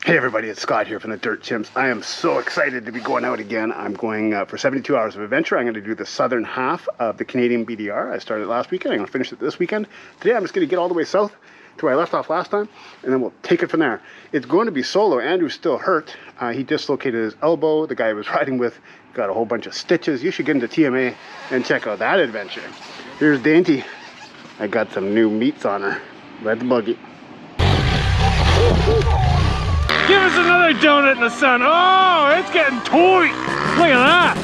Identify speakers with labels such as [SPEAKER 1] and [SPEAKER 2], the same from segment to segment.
[SPEAKER 1] Hey everybody, it's Scott here from the Dirt Chimps. I am so excited to be going out again. I'm going for 72 hours of adventure. I'm going to do the southern half of the Canadian BDR. I started last weekend. I'm going to finish it this weekend. Today I'm just going to get all the way south to where I left off last time, and then we'll take it from there. It's going to be solo. Andrew's still hurt. He dislocated his elbow. The guy I was riding with got a whole bunch of stitches. You should get into TMA and check out that adventure. Here's Dainty. I got some new meats on her. Ride the buggy.
[SPEAKER 2] Give us another donut in the sun. Oh, it's getting tight. Look at that.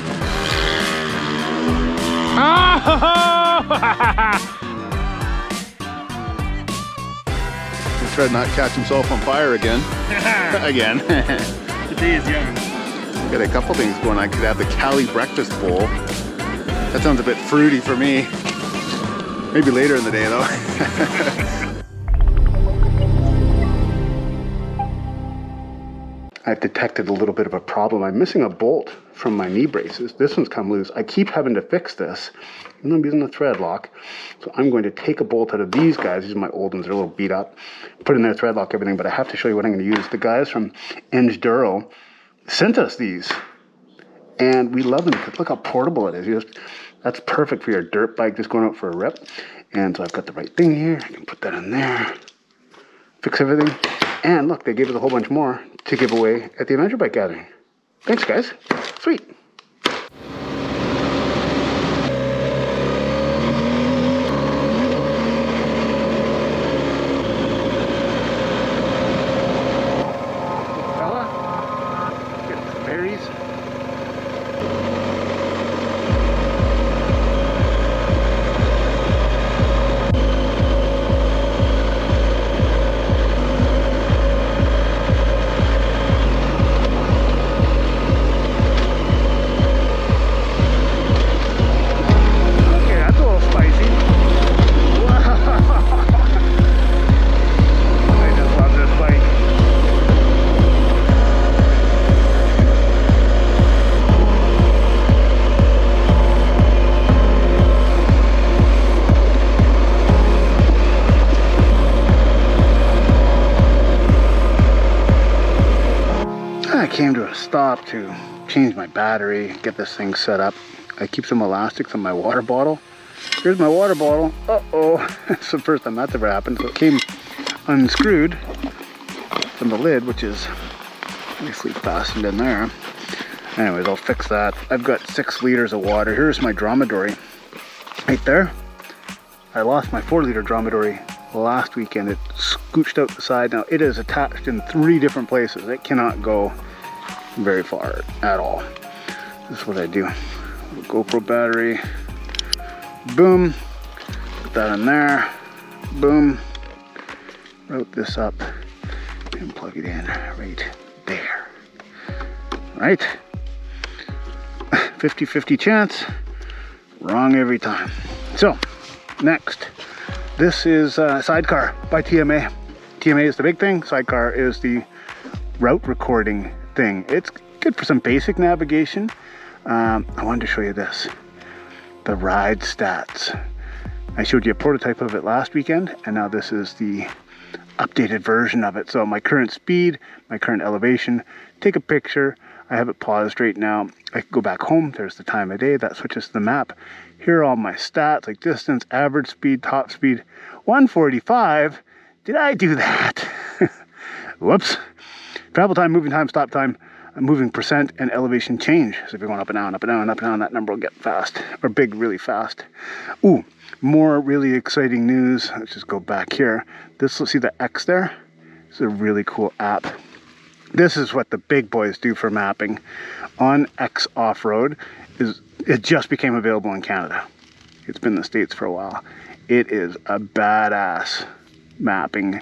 [SPEAKER 3] He tried not catch himself on fire again. Again.
[SPEAKER 2] Today is young.
[SPEAKER 3] Got a couple things going on. I could have the Cali breakfast bowl. That sounds a bit fruity for me. Maybe later in the day though.
[SPEAKER 1] I've detected a little bit of a problem. I'm missing a bolt from my knee braces. This one's come loose. I keep having to fix this. I'm using a thread lock. So I'm going to take a bolt out of these guys. These are my old ones. They're a little beat up. Put in their thread lock, everything. But I have to show you what I'm going to use. The guys from Duro sent us these. And we love them because look how portable it is. That's perfect for your dirt bike just going out for a rip. And so I've got the right thing here. I can put that in there. Fix everything. And look, they gave us a whole bunch more to give away at the Adventure Bike Gathering. Thanks, guys. Sweet. Fella, get some berries. I came to a stop to change my battery, get this thing set up. I keep some elastics on my water bottle. Here's my water bottle. Uh-oh, it's the first time that's ever happened. So it came unscrewed from the lid, which is nicely fastened in there. Anyways, I'll fix that. I've got 6 liters of water. Here's my dromedary right there. I lost my 4-liter dromedary last weekend. It scooched out the side. Now it is attached in 3 different places. It cannot go very far at all. This is what I do. GoPro battery. Boom. Put that in there. Boom. Route this up and plug it in right there. Right? 50-50 chance. Wrong every time. So, next. This is Sidecar by TMA. TMA is the big thing. Sidecar is the route recording thing. It's good for some basic navigation. I wanted to show you this. The ride stats. I showed you a prototype of it last weekend, and now this is the updated version of it. So my current speed, my current elevation, take a picture. I have it paused right now. I can go back home. There's the time of day. That switches to the map. Here are all my stats, like distance, average speed, top speed, 145. Did I do that? Whoops. Travel time, moving time, stop time, moving percent, and elevation change. So if you're going up and down, up and down, up and down, that number will get fast, or big really fast. Ooh, more really exciting news. Let's just go back here. This, let's see the X there. It's a really cool app. This is what the big boys do for mapping. On X Off-Road, it just became available in Canada. It's been in the States for a while. It is a badass mapping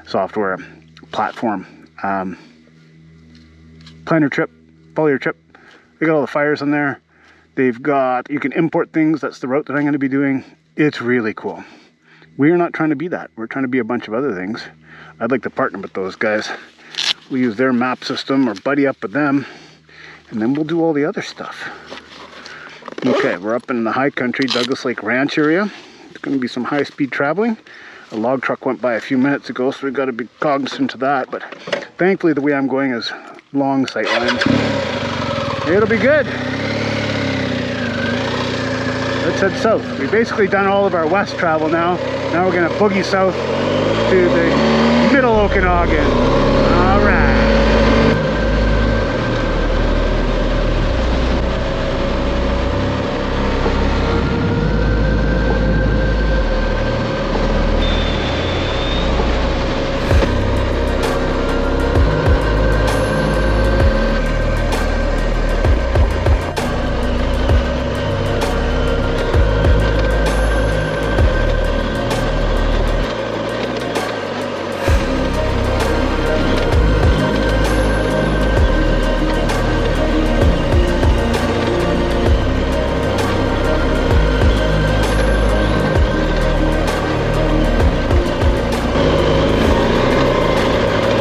[SPEAKER 1] software platform. Plan your trip, follow your trip. They got all the fires in there. They've got, you can import things. That's the route that I'm going to be doing. It's really cool. We are not trying to be that. We're trying to be a bunch of other things. I'd like to partner with those guys. We use their map system or buddy up with them, and then we'll do all the other stuff. Okay, we're up in the high country, Douglas Lake Ranch area. It's going to be some high-speed traveling. A log truck went by a few minutes ago, so we've got to be cognizant of that, but thankfully the way I'm going is long sight lines. It'll be good. Let's head south. We've basically done all of our west travel now. Now we're gonna boogie south to the middle Okanagan. All right.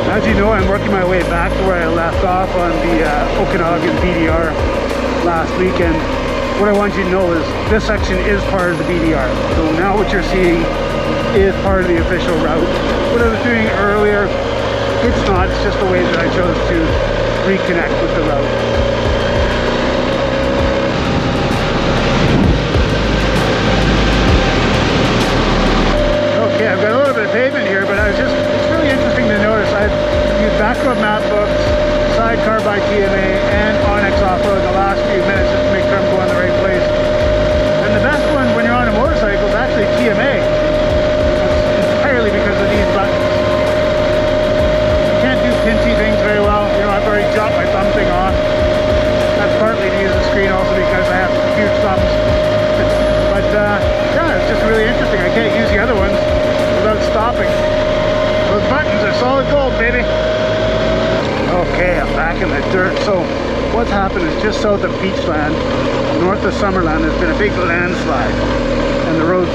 [SPEAKER 1] As you know, I'm working my way back to where I left off on the Okanagan BDR last weekend. What I want you to know is this section is part of the BDR. So now what you're seeing is part of the official route. What I was doing earlier, it's not, it's just the way that I chose to reconnect with the route. Okay, I've got a little bit of pavement here, but it's really interesting to notice I've used backroad map books, sidecar by TMA, and Onyx off-road in the last few minutes just to make sure I'm going the right place. And the best one when you're on a motorcycle is actually TMA. It's entirely because of these buttons. You can't do pincy things very well. You know, I've already dropped my thumb thing off. That's partly to use the screen also because I have huge thumbs. But yeah, it's just really interesting. I can't use the other ones without stopping. Those buttons are solid gold, baby. Okay, I'm back in the dirt. So what's happened is just south of Beachland, north of Summerland, there's been a big landslide and the road's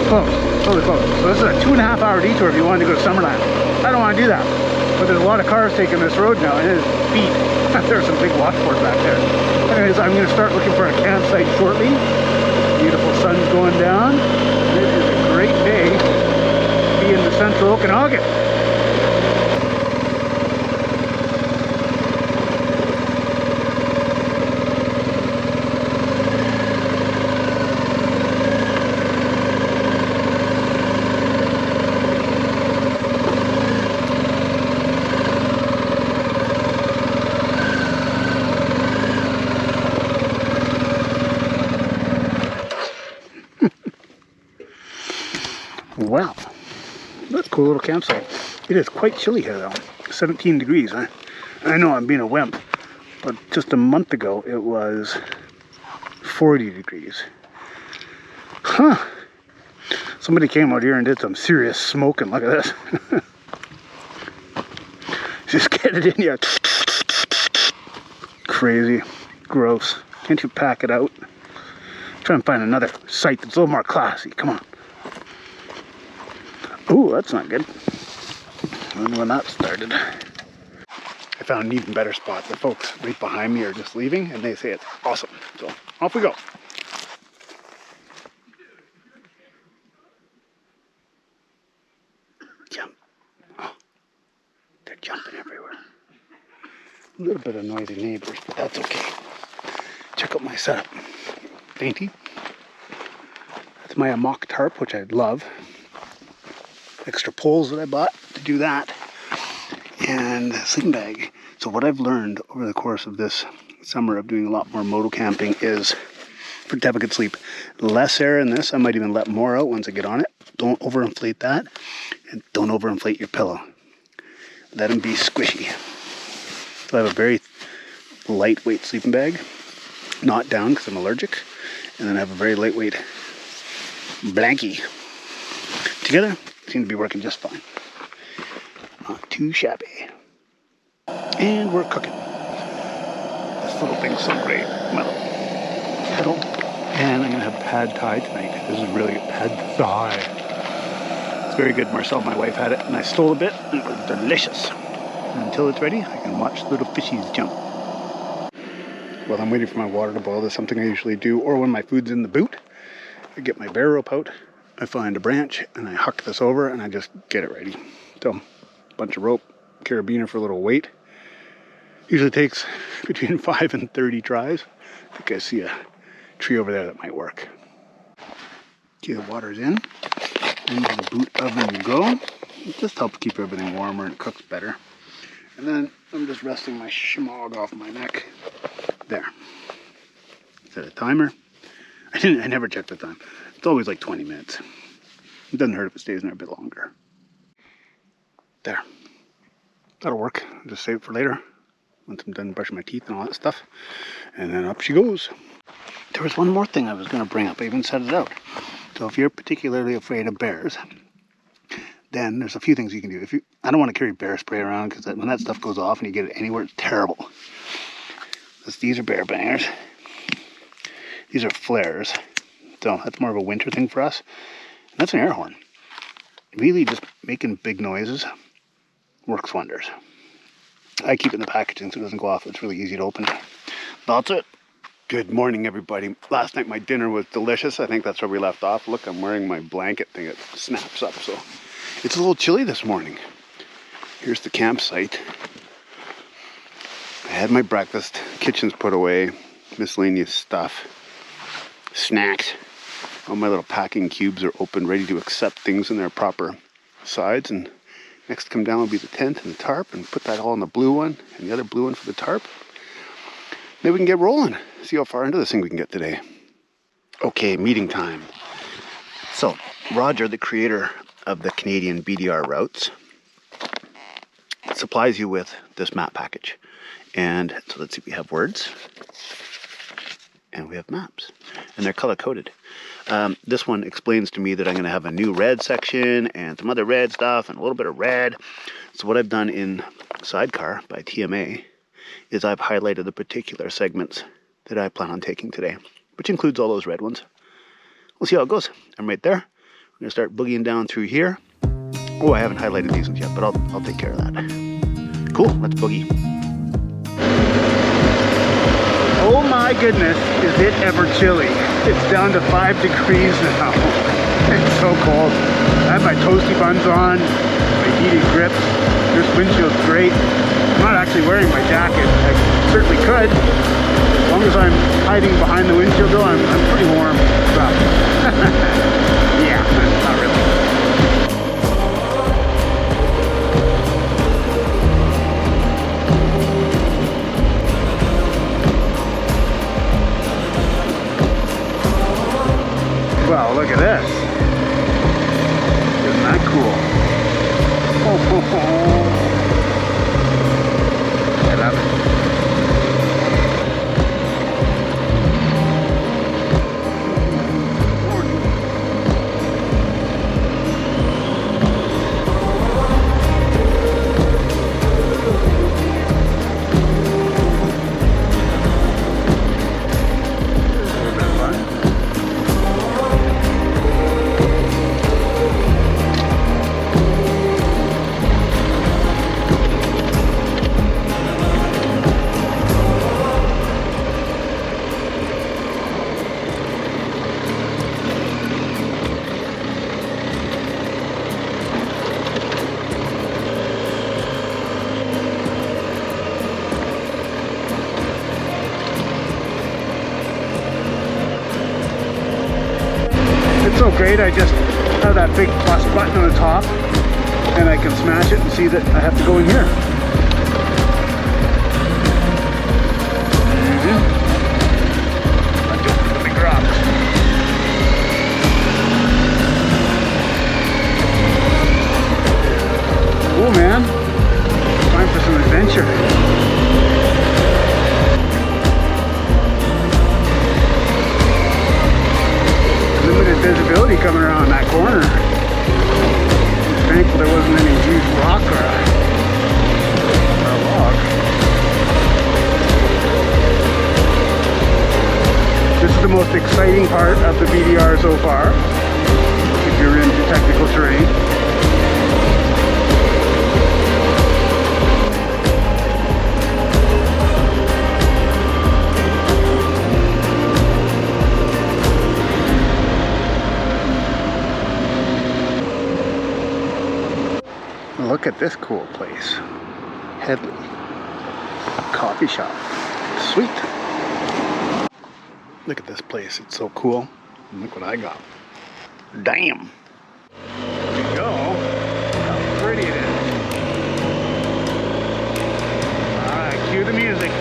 [SPEAKER 1] closed, totally closed. So this is a 2.5 hour detour if you wanted to go to Summerland. I don't want to do that, but there's a lot of cars taking this road now and it is beat. There's some big washboards back there. Anyways, I'm going to start looking for a campsite shortly. Beautiful sun's going down. It is a great day to be in the central Okanagan. Wow, that's a cool little campsite. It is quite chilly here though, 17 degrees. I know I'm being a wimp, but just a month ago it was 40 degrees. Huh. Somebody came out here and did some serious smoking. Look at this. Just get it in here. Crazy. Gross. Can't you pack it out? Try and find another site that's a little more classy. Come on. Ooh, that's not good. I don't know when that started. I found an even better spot. The folks right behind me are just leaving and they say it's awesome. So off we go. Jump. Oh, they're jumping everywhere. A little bit of noisy neighbors, but that's okay. Check out my setup. Dainty. That's my mock tarp, which I love. Extra poles that I bought to do that, and a sleeping bag. So what I've learned over the course of this summer of doing a lot more moto camping is for to have a good sleep, less air in this. I might even let more out once I get on it. Don't overinflate that, and don't overinflate your pillow. Let them be squishy. So I have a very lightweight sleeping bag, not down because I'm allergic, and then I have a very lightweight blankie. Together seem to be working just fine. Not too shabby. And we're cooking. This little thing's so great. Metal. Pedal. And I'm going to have pad thai tonight. This is really good. Pad thai. It's very good. Marcel, my wife, had it, and I stole a bit, and it was delicious. And until it's ready, I can watch little fishies jump. While I'm waiting for my water to boil, there's something I usually do, or when my food's in the boot, I get my bear rope out. I find a branch and I huck this over and I just get it ready. So, bunch of rope, carabiner for a little weight. Usually takes between 5 and 30 tries. I think I see a tree over there that might work. Okay, the water's in. Into the boot oven you go. It just helps keep everything warmer and it cooks better. And then I'm just resting my schmog off my neck. There. Set a timer. I never check the time. It's always like 20 minutes. It doesn't hurt if it stays in there a bit longer. There. That'll work. I'll just save it for later. Once I'm done brushing my teeth and all that stuff. And then up she goes. There was one more thing I was going to bring up. I even set it out. So if you're particularly afraid of bears, then there's a few things you can do. I don't want to carry bear spray around because when that stuff goes off and you get it anywhere, it's terrible. These are bear bangers. These are flares. So that's more of a winter thing for us. And that's an air horn. Really just making big noises works wonders. I keep it in the packaging so it doesn't go off. It's really easy to open. That's it. Good morning, everybody. Last night my dinner was delicious. I think that's where we left off. Look, I'm wearing my blanket thing. It snaps up, so it's a little chilly this morning. Here's the campsite. I had my breakfast. Kitchen's put away. Miscellaneous stuff. Snacks. All my little packing cubes are open, ready to accept things in their proper sides. And next to come down will be the tent and the tarp, and put that all in the blue one and the other blue one for the tarp. Maybe we can get rolling. See how far into this thing we can get today. Okay, meeting time. So, Roger, the creator of the Canadian BDR routes, supplies you with this map package. And so let's see, we have words and we have maps, and they're color-coded. This one explains to me that I'm going to have a new red section and some other red stuff and a little bit of red. So what I've done in Sidecar by TMA is I've highlighted the particular segments that I plan on taking today, which includes all those red ones. We'll see how it goes. I'm right there. We're going to start boogieing down through here. Oh, I haven't highlighted these ones yet, but I'll take care of that. Cool, let's boogie. Oh my goodness, is it ever chilly. It's down to 5 degrees now. It's so cold. I have my toasty buns on, my heated grips. This windshield's great. I'm not actually wearing my jacket. I certainly could. As long as I'm hiding behind the windshield though, I'm pretty warm. Well, yeah, not really. Wow, look at this. Isn't that cool? I love it. It's so great, I just have that big plus button on the top and I can smash it and see that I have to go in here. Let's open the big rocks. Cool, man. Time for some adventure. Limited visibility coming around that corner. I'm thankful there wasn't any huge rock or a log. This is the most exciting part of the BDR so far, if you're into technical terrain. Look at this cool place. Headley coffee shop. Sweet. Look at this place. It's so cool. And look what I got. Damn. There you go. How pretty it is. Alright, cue the music.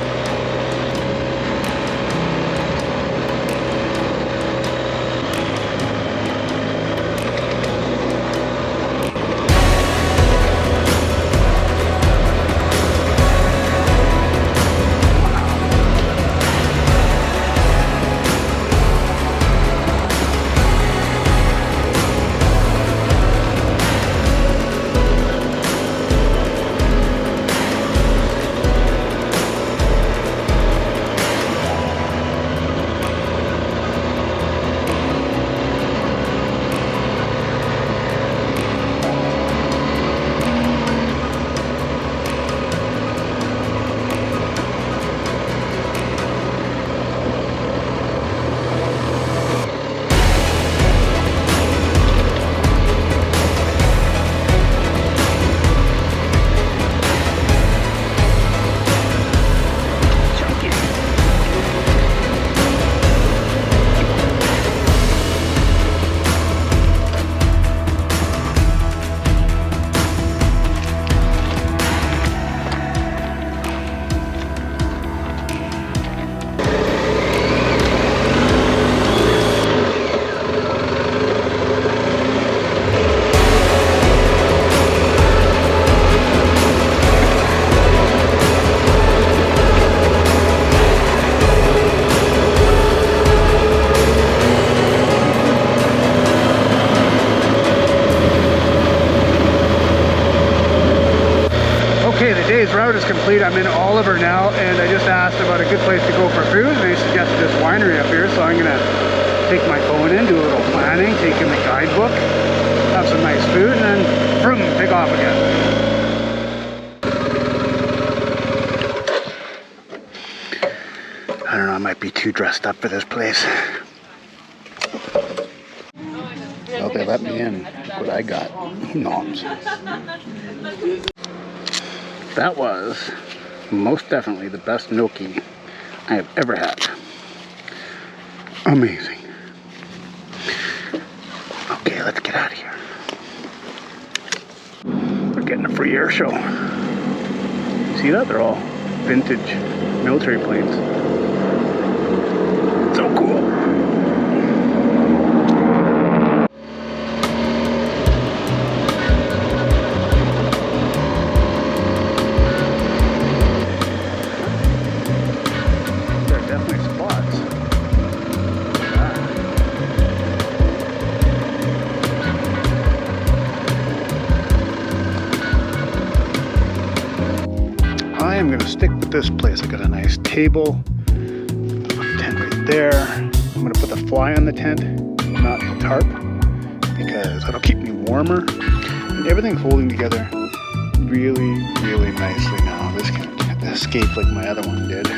[SPEAKER 1] Okay, the day's route is complete. I'm in Oliver now, and I just asked about a good place to go for food, and they suggested this winery up here, so I'm gonna take my phone in, do a little planning, take in the guidebook, have some nice food, and then vroom, take off again. I don't know, I might be too dressed up for this place. Oh, they let me in. Look what I got. Knobs. That was most definitely the best gnocchi I have ever had. Amazing. Okay, let's get out of here. We're getting a free air show. See that? They're all vintage military planes. So cool. I'm gonna stick with this place. I got a nice table, tent right there. I'm gonna put the fly on the tent, not the tarp, because that'll keep me warmer. And everything's holding together really, really nicely now. This can't escape like my other one did.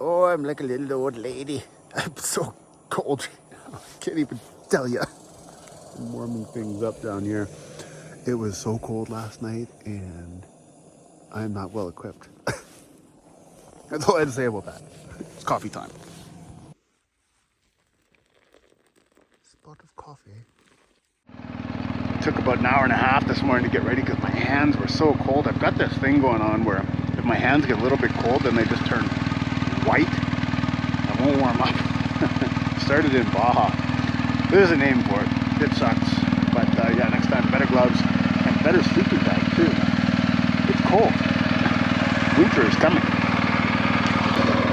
[SPEAKER 1] Oh, I'm like a little old lady. I'm so cold. I can't even tell you. I'm warming things up down here. It was so cold last night, and I'm not well equipped. That's all I had to say about that. It's coffee time. Spot of coffee. It took about an hour and a half this morning to get ready because my hands were so cold. I've got this thing going on where if my hands get a little bit cold, then they just turn white. I won't warm up. Started in Baja. There's a name for it. It sucks. But yeah, next time better gloves and better sleeping bag too. It's cold. Winter is coming.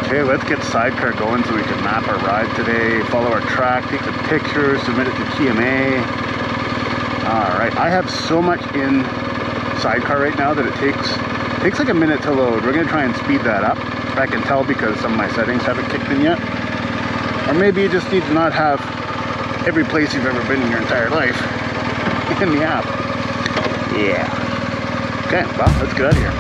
[SPEAKER 1] Okay, let's get sidecar going so we can map our ride today, follow our track, take some pictures, submit it to TMA. Alright, I have so much in sidecar right now that it takes like a minute to load. We're going to try and speed that up. I can tell because some of my settings haven't kicked in yet. Or maybe you just need to not have every place you've ever been in your entire life in the app. Yeah. Okay, well, let's get out of here.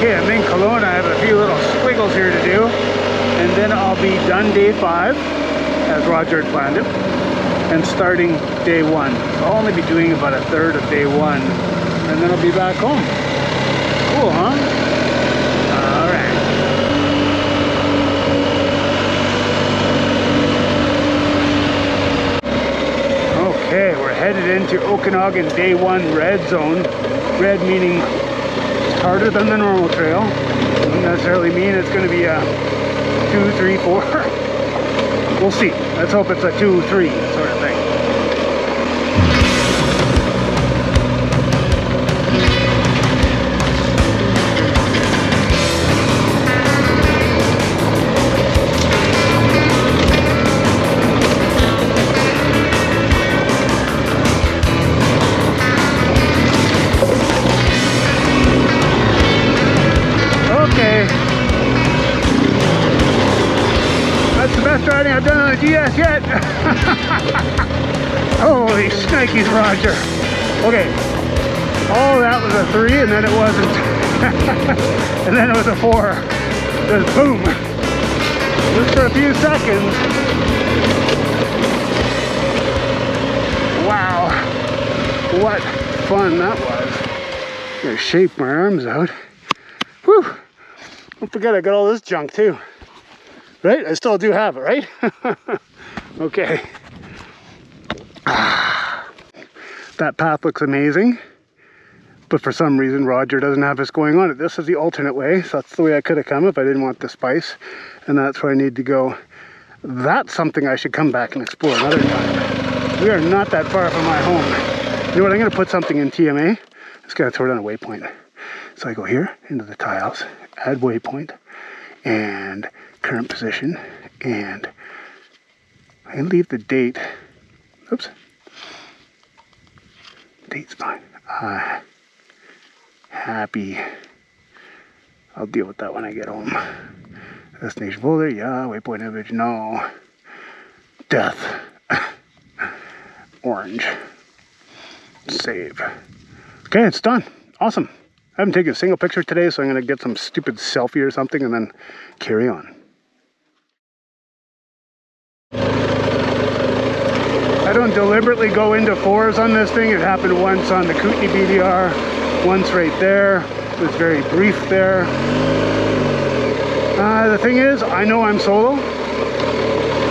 [SPEAKER 1] Okay, I'm in Kelowna. I have a few little squiggles here to do, and then I'll be done day 5, as Roger had planned it, and starting day 1. So I'll only be doing about a third of day 1, and then I'll be back home. Cool, huh? All right. Okay, we're headed into Okanagan day 1 red zone. Red meaning harder than the normal trail. Doesn't necessarily mean it's going to be a 2, 3, 4. We'll see. Let's hope it's a 2, 3 sort of thing. That's the best riding I've done on a GS yet. Holy shnikes, Roger. Okay. Oh, that was a 3, and then it wasn't. And then it was a 4. Just boom. Just for a few seconds. Wow. What fun that was. I'm gonna shake my arms out. Whew. Don't forget I got all this junk too. Right? I still do have it, right? Okay. That path looks amazing. But for some reason, Roger doesn't have this going on it. This is the alternate way. So that's the way I could have come if I didn't want the spice. And that's where I need to go. That's something I should come back and explore another time. We are not that far from my home. You know what? I'm going to put something in TMA. Just going to throw it on a waypoint. So I go here into the tiles, add waypoint, and current position, and I can leave the date. Oops. Date's fine. Happy. I'll deal with that when I get home. Destination folder, yeah. Waypoint image, no. Death. Orange. Save. Okay, it's done. Awesome. I haven't taken a single picture today, so I'm going to get some stupid selfie or something and then carry on. I don't deliberately go into 4s on this thing. It happened once on the Kootenai BDR, once right there. It was very brief there. The thing is, I know I'm solo.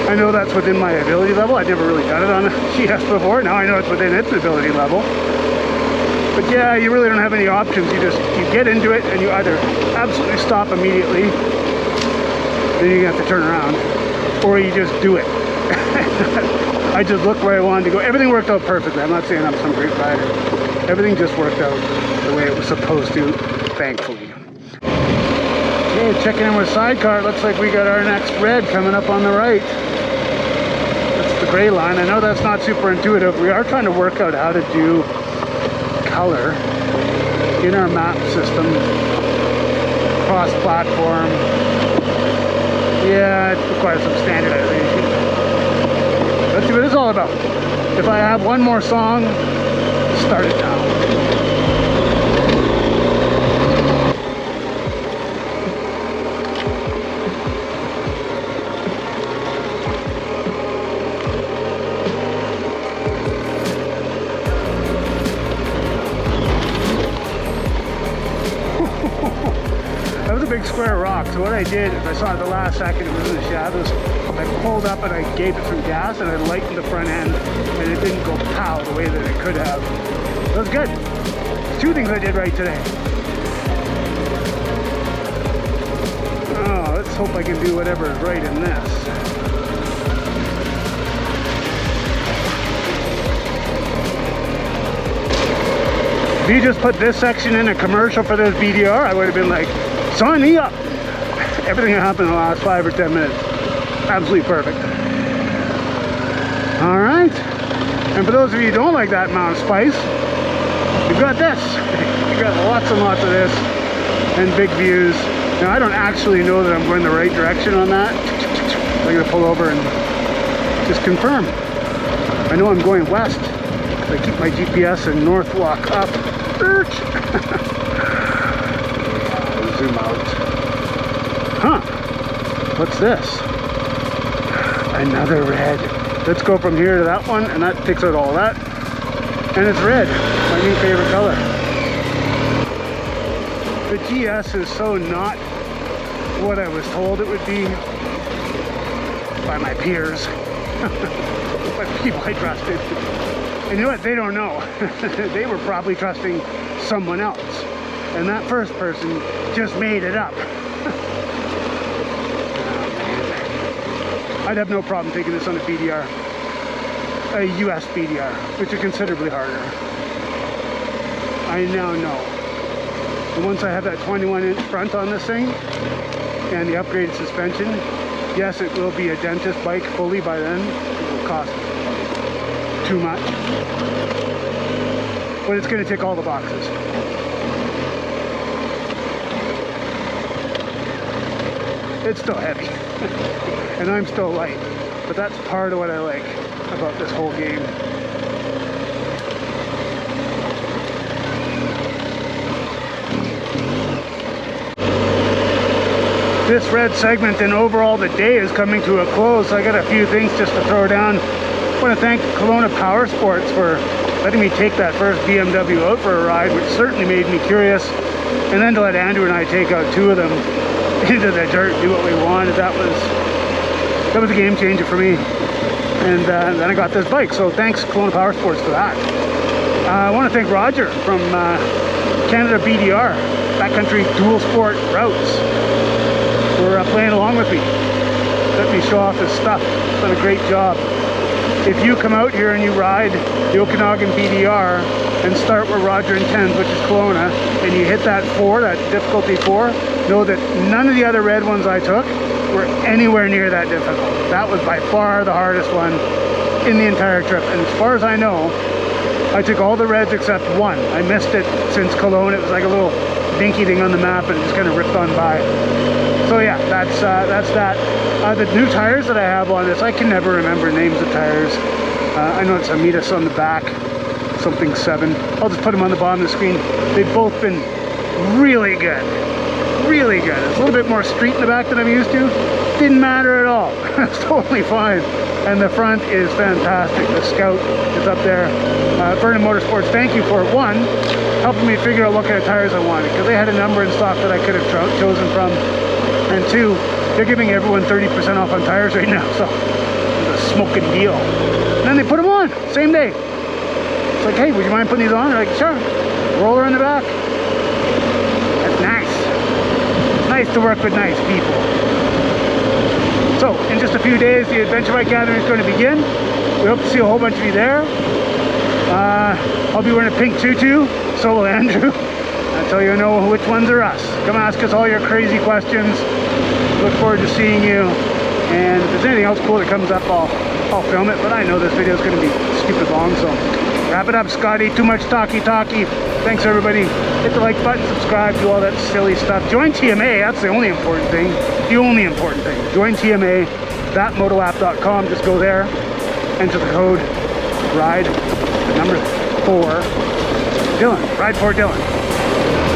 [SPEAKER 1] I know that's within my ability level. I've never really done it on a GS before. Now I know it's within its ability level. But yeah, you really don't have any options. You get into it and you either absolutely stop immediately, then you have to turn around, or you just do it. I just looked where I wanted to go. Everything worked out perfectly. I'm not saying I'm some great rider. Everything just worked out the way it was supposed to, thankfully. Okay, checking in with sidecar. It looks like we got our next red coming up on the right. That's the gray line. I know that's not super intuitive. We are trying to work out how to do color. in our map system, cross-platform. Yeah, it requires some standardization. Let's see what it's all about. If I have one more song, start it now. That was a big square rock, so what I did, if I saw it at the last second, it was in the shadows, I pulled up and I gave it some gas and I lightened the front end and it didn't go pow the way that it could have. That was good. Two things I did right today. Oh, let's hope I can do whatever is right in this. If you just put this section in a commercial for this BDR, I would have been like, sign me up. Everything that happened in the last 5 or 10 minutes. Absolutely perfect. All right. And for those of you who don't like that amount of spice, you've got this. You've got lots and lots of this and big views. Now, I don't actually know that I'm going the right direction on that. I'm going to pull over and just confirm. I know I'm going west. I keep my GPS in north walk up. Zoom out. Huh. What's this? Another red. Let's go from here to that one, and that takes out all that. And it's red, my new favorite color. The GS is so not what I was told it would be by my peers, by people I trusted. And you know what? They don't know. They were probably trusting someone else. And that first person just made it up. I'd have no problem taking this on a BDR. A US BDR, which are considerably harder. I now know. And once I have that 21-inch front on this thing, and the upgraded suspension, yes, it will be a dentist bike fully by then. It will cost too much. But it's going to tick all the boxes. It's still heavy. And I'm still light. But that's part of what I like about this whole game. This red segment and overall the day is coming to a close. So I got a few things just to throw down. I want to thank Kelowna Power Sports for letting me take that first BMW out for a ride, which certainly made me curious. And then to let Andrew and I take out two of them into the dirt, do what we wanted. That was a game changer for me. And then I got this bike. So thanks Kelowna Power Sports for that. I want to thank Roger from Canada BDR, Backcountry Dual Sport Routes, for playing along with me. Let me show off his stuff. He's done a great job. If you come out here and you ride the Okanagan BDR and start where Roger intends, which is Kelowna, and you hit that 4, that difficulty 4, know that none of the other red ones I took were anywhere near that difficult. That was by far the hardest one in the entire trip. And as far as I know, I took all the reds except one. I missed it since Kelowna. It was like a little dinky thing on the map and it just kind of ripped on by. So yeah, that's that. The new tires that I have on this, I can never remember names of tires. I know it's Amitas on the back, something 7. I'll just put them on the bottom of the screen. They've both been really good. Really good. It's a little bit more street in the back than I'm used to. Didn't matter at all. It's totally fine. And the front is fantastic. The Scout is up there. Vernon Motorsports, thank you for, one, helping me figure out what kind of tires I wanted, because they had a number in stock that I could have chosen from. And two, they're giving everyone 30% off on tires right now, so it's a smoking deal. And then they put them on, same day. It's like, hey, would you mind putting these on? They're like, sure. Roller in the back. That's nice. Nice to work with nice people. So, in just a few days, the Adventure Bike Gathering is going to begin. We hope to see a whole bunch of you there. I'll be wearing a pink tutu, so will Andrew. Until you know which ones are us. Come ask us all your crazy questions. Look forward to seeing you. And if there's anything else cool that comes up, I'll film it. But I know this video is going to be stupid long, so wrap it up, Scotty. Too much talky. Thanks everybody. Hit the like button, subscribe, do all that silly stuff. Join TMA, that's the only important thing. The only important thing. Join TMA, thatmotoapp.com. Just go there, enter the code, ride, number 4, Dylan. Ride for Dylan.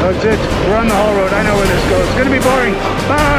[SPEAKER 1] That's it. We're on the haul road. I know where this goes. It's gonna be boring. Bye!